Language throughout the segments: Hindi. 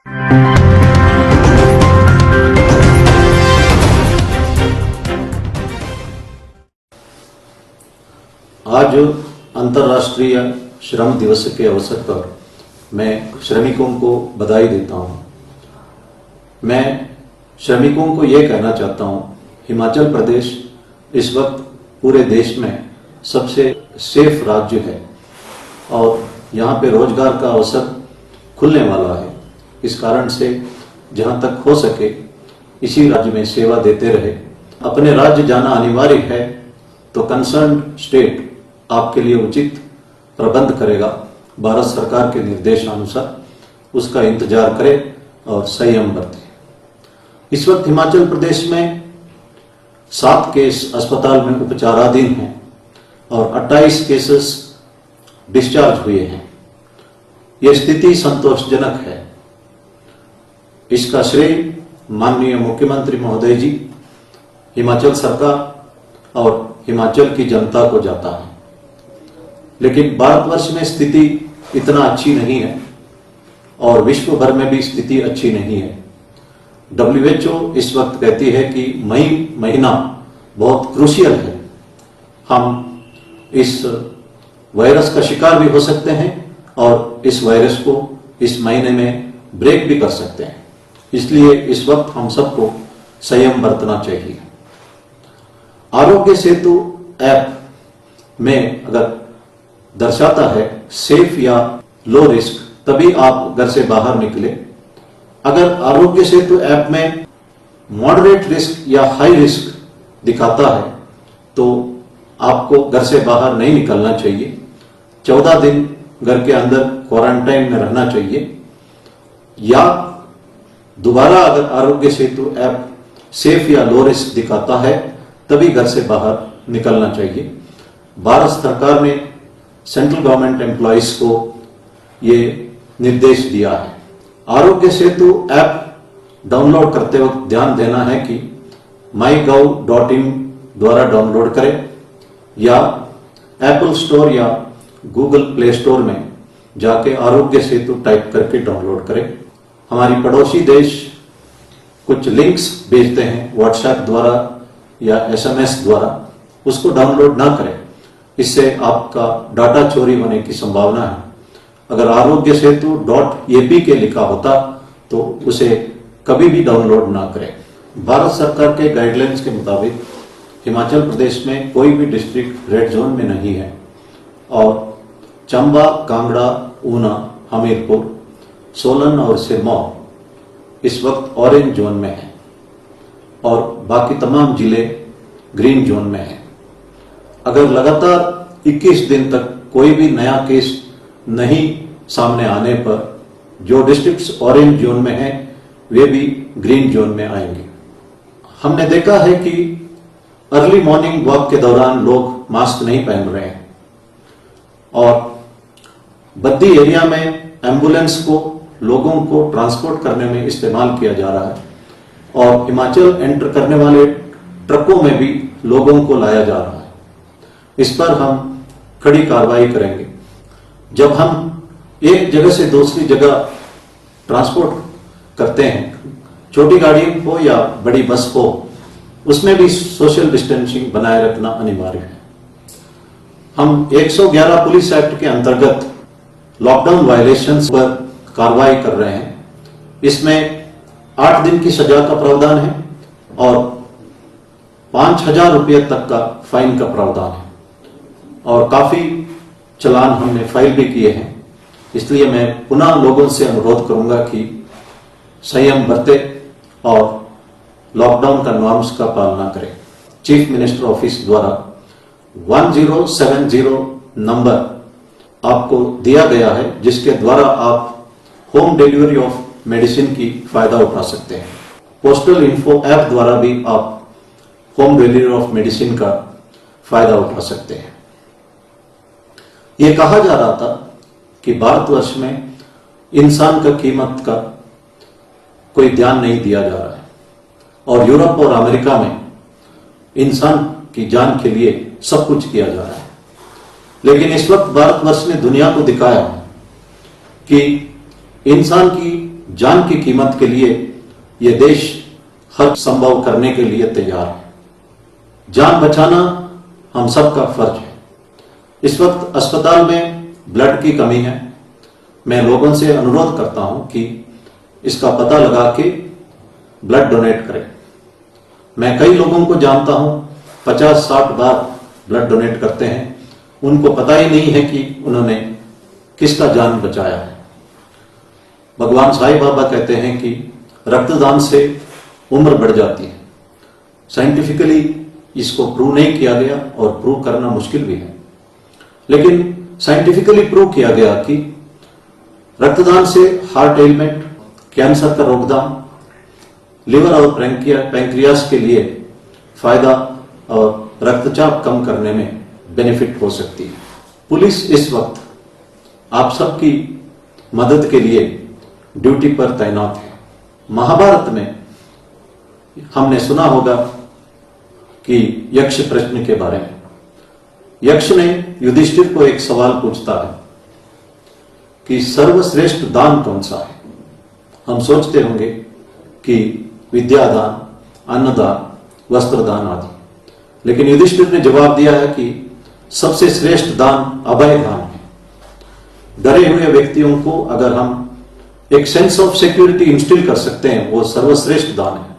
आज अंतर्राष्ट्रीय श्रम दिवस के अवसर पर मैं श्रमिकों को बधाई देता हूं। मैं श्रमिकों को ये कहना चाहता हूं, हिमाचल प्रदेश इस वक्त पूरे देश में सबसे सेफ राज्य है और यहाँ पे रोजगार का अवसर खुलने वाला है। इस कारण से जहाँ तक हो सके इसी राज्य में सेवा देते रहे। अपने राज्य जाना अनिवार्य है तो कंसर्न स्टेट आपके लिए उचित प्रबंध करेगा। भारत सरकार के निर्देशानुसार उसका इंतजार करें और संयम बरतें। इस वक्त हिमाचल प्रदेश में 7 केस अस्पताल में उपचाराधीन हैं और 28 केसेस डिस्चार्ज हुए हैं। यह स्थिति संतोषजनक है। इसका श्रेय माननीय मुख्यमंत्री महोदय जी, हिमाचल सरकार और हिमाचल की जनता को जाता है। लेकिन भारतवर्ष में स्थिति इतना अच्छी नहीं है और विश्व भर में भी स्थिति अच्छी नहीं है। WHO इस वक्त कहती है कि मई महीना बहुत क्रूशियल है। हम इस वायरस का शिकार भी हो सकते हैं और इस वायरस को इस महीने में ब्रेक भी कर सकते हैं। इसलिए इस वक्त हम सबको संयम बरतना चाहिए। आरोग्य सेतु ऐप में अगर दर्शाता है सेफ या लो रिस्क, तभी आप घर से बाहर निकले। अगर आरोग्य सेतु ऐप में मॉडरेट रिस्क या हाई रिस्क दिखाता है तो आपको घर से बाहर नहीं निकलना चाहिए। 14 दिन घर के अंदर क्वारंटाइन में रहना चाहिए। या दोबारा अगर आरोग्य सेतु ऐप सेफ या लो रिस्क दिखाता है तभी घर से बाहर निकलना चाहिए। भारत सरकार ने सेंट्रल गवर्नमेंट एम्प्लॉइज को ये निर्देश दिया है। आरोग्य सेतु ऐप डाउनलोड करते वक्त ध्यान देना है कि mygov.in द्वारा डाउनलोड करें या एप्पल स्टोर या गूगल प्ले स्टोर में जाके आरोग्य सेतु टाइप करके डाउनलोड करें। हमारी पड़ोसी देश कुछ लिंक्स भेजते हैं व्हाट्सएप द्वारा या SMS द्वारा, उसको डाउनलोड ना करें। इससे आपका डाटा चोरी होने की संभावना है। अगर आरोग्य सेतु .ap लिखा होता तो उसे कभी भी डाउनलोड ना करें। भारत सरकार के गाइडलाइंस के मुताबिक हिमाचल प्रदेश में कोई भी डिस्ट्रिक्ट रेड जोन में नहीं है और चंबा, कांगड़ा, ऊना, हमीरपुर, सोलन और सिरमौर इस वक्त ऑरेंज जोन में है और बाकी तमाम जिले ग्रीन जोन में है। अगर लगातार 21 दिन तक कोई भी नया केस नहीं सामने आने पर जो डिस्ट्रिक्ट्स ऑरेंज जोन में हैं वे भी ग्रीन जोन में आएंगे। हमने देखा है कि अर्ली मॉर्निंग वॉक के दौरान लोग मास्क नहीं पहन रहे हैं और बद्दी एरिया में एम्बुलेंस को लोगों को ट्रांसपोर्ट करने में इस्तेमाल किया जा रहा है और हिमाचल एंटर करने वाले ट्रकों में भी लोगों को लाया जा रहा है। इस पर हम कड़ी कार्रवाई करेंगे। जब हम एक जगह से दूसरी जगह ट्रांसपोर्ट करते हैं, छोटी गाड़ी हो या बड़ी बस हो, उसमें भी सोशल डिस्टेंसिंग बनाए रखना अनिवार्य है। हम 111 पुलिस एक्ट के अंतर्गत लॉकडाउन वायलेशंस पर कार्रवाई कर रहे हैं। इसमें 8 दिन की सजा का प्रावधान है और 5,000 रुपये तक का फाइन का प्रावधान है और काफी चलान हमने फाइल भी किए हैं। इसलिए मैं पुनः लोगों से अनुरोध करूंगा कि संयम बरते और लॉकडाउन का नॉर्म्स का पालना करें। चीफ मिनिस्टर ऑफिस द्वारा 1070 नंबर आपको दिया गया है जिसके द्वारा आप होम डिलीवरी ऑफ मेडिसिन की फायदा उठा सकते हैं। पोस्टल इन्फो ऐप द्वारा भी आप होम डिलीवरी ऑफ मेडिसिन का फायदा उठा सकते हैं। यह कहा जा रहा था कि भारतवर्ष में इंसान का कीमत का कोई ध्यान नहीं दिया जा रहा है और यूरोप और अमेरिका में इंसान की जान के लिए सब कुछ किया जा रहा है। लेकिन इस वक्त भारतवर्ष ने दुनिया को दिखाया कि इंसान की जान की कीमत के लिए ये देश हर संभव करने के लिए तैयार है। जान बचाना हम सबका फर्ज है। इस वक्त अस्पताल में ब्लड की कमी है। मैं लोगों से अनुरोध करता हूं कि इसका पता लगा के ब्लड डोनेट करें। मैं कई लोगों को जानता हूं 50-60 बार ब्लड डोनेट करते हैं, उनको पता ही नहीं है कि उन्होंने किसका जान बचाया है। भगवान साईं बाबा कहते हैं कि रक्तदान से उम्र बढ़ जाती है। साइंटिफिकली इसको प्रूव नहीं किया गया और प्रूव करना मुश्किल भी है, लेकिन साइंटिफिकली प्रूव किया गया कि रक्तदान से हार्ट एलिमेंट, कैंसर का रोकथाम, लिवर और पैंक्रियास के लिए फायदा और रक्तचाप कम करने में बेनिफिट हो सकती है। पुलिस इस वक्त आप सबकी मदद के लिए ड्यूटी पर तैनात है। महाभारत में हमने सुना होगा कि यक्ष प्रश्न के बारे में। यक्ष ने युधिष्ठिर को एक सवाल पूछता है कि सर्वश्रेष्ठ दान कौन सा है। हम सोचते होंगे कि विद्यादान, अन्नदान, वस्त्रदान आदि, लेकिन युधिष्ठिर ने जवाब दिया है कि सबसे श्रेष्ठ दान अभय दान है। डरे हुए व्यक्तियों को अगर हम एक सेंस ऑफ सिक्योरिटी इंस्टिल कर सकते हैं, वो सर्वश्रेष्ठ दान है।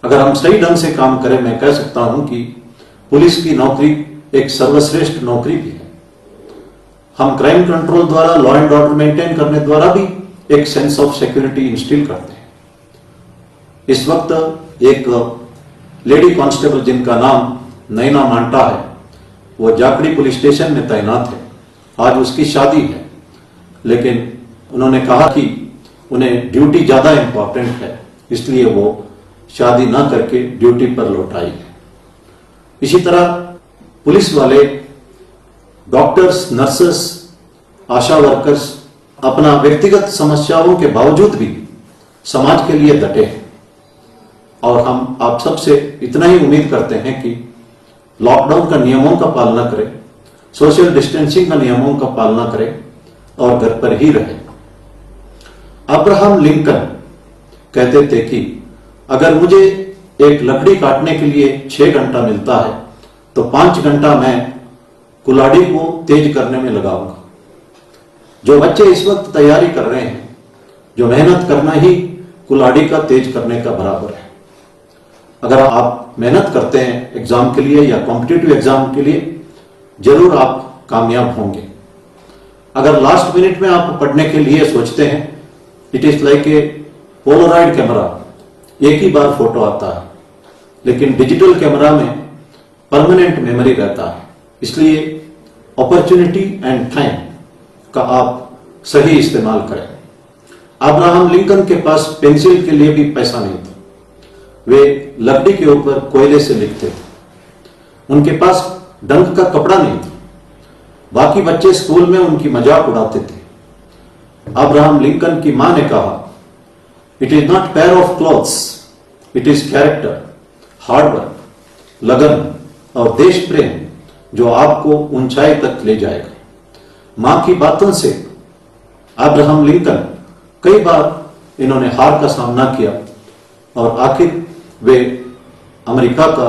अगर हम सही ढंग से काम करें, मैं कह सकता हूं कि पुलिस की नौकरी एक सर्वश्रेष्ठ नौकरी भी है। हम क्राइम कंट्रोल द्वारा, लॉ एंड ऑर्डर मेंटेन करने द्वारा भी एक सेंस ऑफ सिक्योरिटी इंस्टिल करते हैं। इस वक्त एक लेडी कांस्टेबल जिनका नाम नैना मांटा है, वो जाखड़ी पुलिस स्टेशन में तैनात है। आज उसकी शादी है, लेकिन उन्होंने कहा कि उन्हें ड्यूटी ज्यादा इंपॉर्टेंट है, इसलिए वो शादी ना करके ड्यूटी पर लौट आई है। इसी तरह पुलिस वाले, डॉक्टर्स, नर्सेस, आशा वर्कर्स अपना व्यक्तिगत समस्याओं के बावजूद भी समाज के लिए डटे हैं। और हम आप सबसे इतना ही उम्मीद करते हैं कि लॉकडाउन का नियमों का पालना करें, सोशल डिस्टेंसिंग का नियमों का पालना करें और घर पर ही रहें। अब्राहम लिंकन कहते थे कि अगर मुझे एक लकड़ी काटने के लिए 6 घंटा मिलता है तो 5 घंटा मैं कुल्हाड़ी को तेज करने में लगाऊंगा। जो बच्चे इस वक्त तैयारी कर रहे हैं, जो मेहनत करना ही कुल्हाड़ी का तेज करने का बराबर है। अगर आप मेहनत करते हैं एग्जाम के लिए या कॉम्पिटिटिव एग्जाम के लिए, जरूर आप कामयाब होंगे। अगर लास्ट मिनट में आप पढ़ने के लिए सोचते हैं, it is like a Polaroid camera, एक ही बार फोटो आता है, लेकिन डिजिटल कैमरा में परमानेंट मेमोरी रहता है। इसलिए अपॉर्चुनिटी एंड टाइम का आप सही इस्तेमाल करें। अब्राहम लिंकन के पास पेंसिल के लिए भी पैसा नहीं था, वे लकड़ी के ऊपर कोयले से लिखते थे। उनके पास डंक का कपड़ा नहीं था। बाकी बच्चे स्कूल में उनकी मजाक उड़ाते थे। अब्राहम लिंकन की मां ने कहा, it is not pair of clothes, it is character, hard work, लगन और देश प्रेम जो आपको ऊंचाई तक ले जाएगा। मां की बातों से अब्राहम लिंकन कई बार इन्होंने हार का सामना किया और आखिर वे अमेरिका का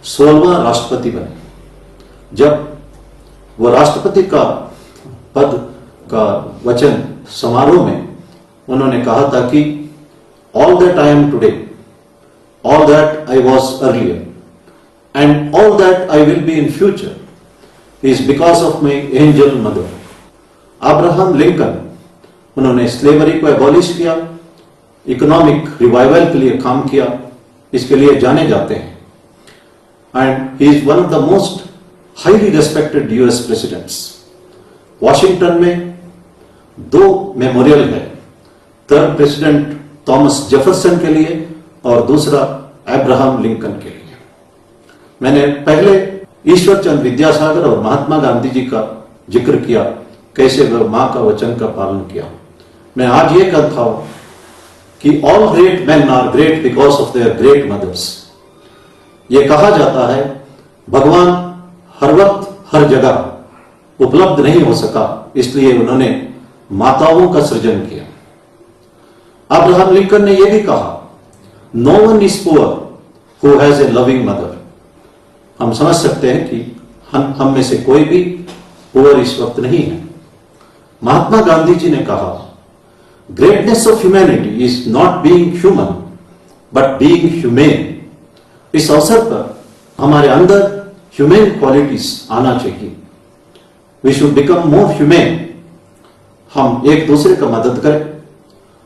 16वां राष्ट्रपति बने। जब वो राष्ट्रपति का पद का वचन समारोह में उन्होंने कहा था कि all that I am today, all that I was earlier and all that I will be in future is because of my angel mother. Abraham Lincoln, उन्होंने स्लेवरी को एबॉलिश किया, इकोनॉमिक रिवाइवल के लिए काम किया, इसके लिए जाने जाते हैं। And he is one of the most highly respected US presidents. Washington में 2 मेमोरियल है, थर्ड प्रेसिडेंट थॉमस जेफरसन के लिए और दूसरा अब्राहम लिंकन के लिए। मैंने पहले ईश्वर चंद्र विद्यासागर और महात्मा गांधी जी का जिक्र किया, कैसे वह मां का वचन का पालन किया। मैं आज ये कहता हूं कि all great man are great because of their great mothers. ये कहा जाता है भगवान हर वक्त हर जगह उपलब्ध नहीं हो सका, इसलिए उन्होंने माताओं का सृजन किया। अब्राहम लिंकन ने यह भी कहा, no one is poor who has a loving mother. हम समझ सकते हैं कि हम में से कोई भी पुअर इस वक्त नहीं है। महात्मा गांधी जी ने कहा, greatness of humanity is not being human but being humane. इस अवसर पर हमारे अंदर ह्यूमेन क्वालिटीज आना चाहिए। We should become more humane. हम एक दूसरे का मदद करें,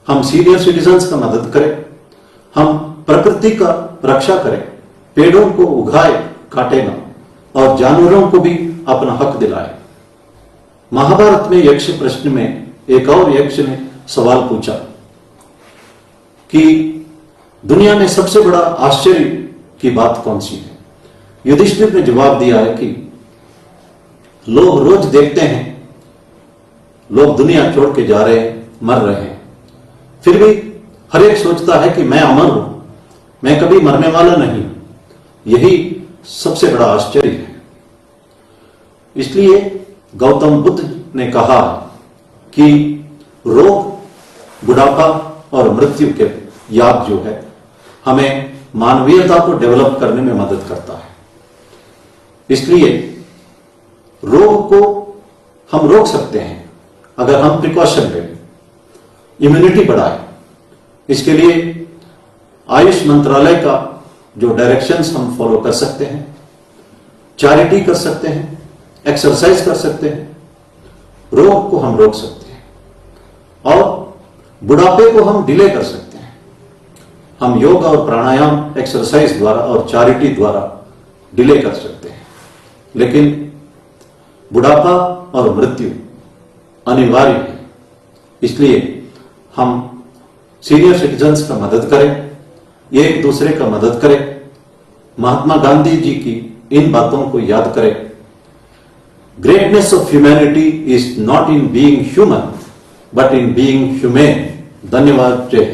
हम सीनियर सिटीजन्स का मदद करें, हम प्रकृति का रक्षा करें, पेड़ों को उगाए काटे ना, और जानवरों को भी अपना हक दिलाए। महाभारत में यक्ष प्रश्न में एक और यक्ष ने सवाल पूछा कि दुनिया में सबसे बड़ा आश्चर्य की बात कौन सी है। युधिष्ठिर ने जवाब दिया है कि लोग रोज देखते हैं लोग दुनिया छोड़ के जा रहे हैं, मर रहे हैं, फिर भी हर एक सोचता है कि मैं अमर हूं, मैं कभी मरने वाला नहीं। यही सबसे बड़ा आश्चर्य है। इसलिए गौतम बुद्ध ने कहा कि रोग, बुढ़ापा और मृत्यु के याद जो है हमें मानवीयता को डेवलप करने में मदद करता है। इसलिए रोग को हम रोक सकते हैं अगर हम प्रिकॉशन लें, इम्यूनिटी बढ़ाएं। इसके लिए आयुष मंत्रालय का जो डायरेक्शंस हम फॉलो कर सकते हैं, चैरिटी कर सकते हैं, एक्सरसाइज कर सकते हैं, रोग को हम रोक सकते हैं और बुढ़ापे को हम डिले कर सकते हैं। हम योग और प्राणायाम, एक्सरसाइज द्वारा और चैरिटी द्वारा डिले कर सकते हैं, लेकिन बुढ़ापा और मृत्यु अनिवार्य है। इसलिए हम सीनियर सिटीजन्स का मदद करें, एक दूसरे का मदद करें, महात्मा गांधी जी की इन बातों को याद करें। Greatness of humanity is not in being human but in being humane. धन्यवाद। जय हिंद।